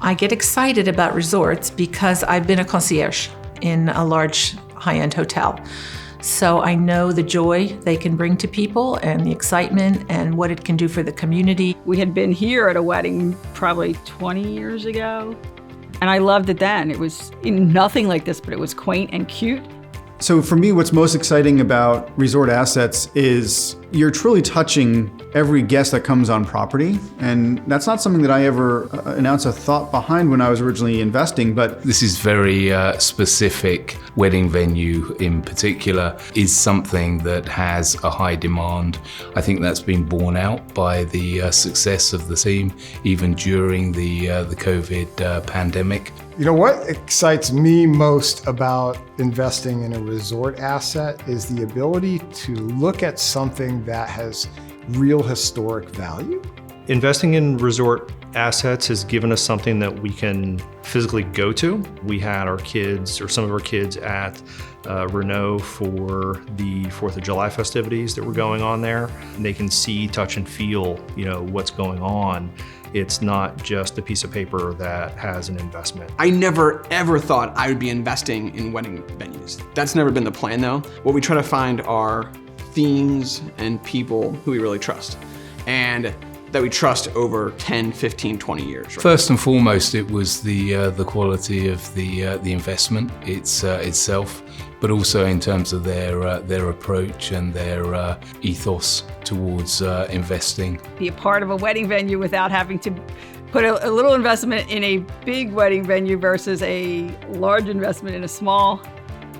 I get excited about resorts because I've been a concierge in a large high-end hotel. So I know the joy they can bring to people and the excitement and what it can do for the community. We had been here at a wedding probably 20 years ago, and I loved it then. It was nothing like this, but it was quaint and cute. So for me, what's most exciting about resort assets is you're truly touching every guest that comes on property. And that's not something that I ever announced a thought behind when I was originally investing, but this is very specific. Wedding venue in particular is something that has a high demand. I think that's been borne out by the success of the team, even during the COVID pandemic. You know, what excites me most about investing in a resort asset is the ability to look at something that has real historic value. Investing in resort assets has given us something that we can physically go to. We had our kids, or some of our kids, at Renault for the 4th of July festivities that were going on there. And they can see, touch, and feel, what's going on. It's not just a piece of paper that has an investment. I never ever thought I would be investing in wedding venues. That's never been the plan though. What we try to find are themes and people who we really trust, and that we trust over 10, 15, 20 years. Right? First and foremost, it was the quality of the investment itself, but also in terms of their approach and their ethos towards investing. Be a part of a wedding venue without having to put a little investment in a big wedding venue versus a large investment in a small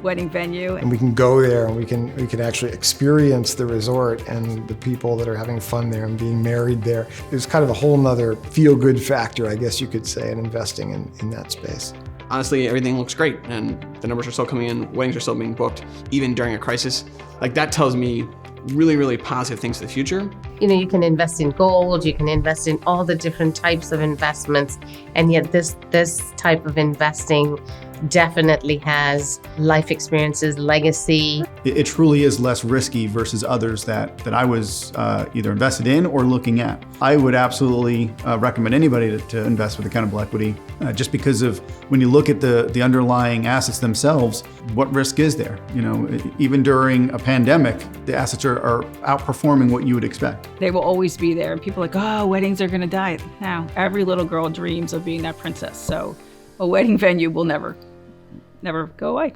wedding venue. And we can go there and we can actually experience the resort and the people that are having fun there and being married there. It's kind of a whole nother feel-good factor, I guess you could say, in investing in that space. Honestly, everything looks great and the numbers are still coming in, weddings are still being booked, even during a crisis. Like, that tells me really, really positive things for the future. You can invest in gold, you can invest in all the different types of investments, and yet this type of investing definitely has life experiences, legacy. it truly is less risky versus others that I was either invested in or looking at. I would absolutely recommend anybody to invest with accountable equity, just because of when you look at the underlying assets themselves, what risk is there? Even during a pandemic, the assets are outperforming what you would expect. They will always be there, and people are like, oh, weddings are gonna die. Now, every little girl dreams of being that princess, so a wedding venue will never go away.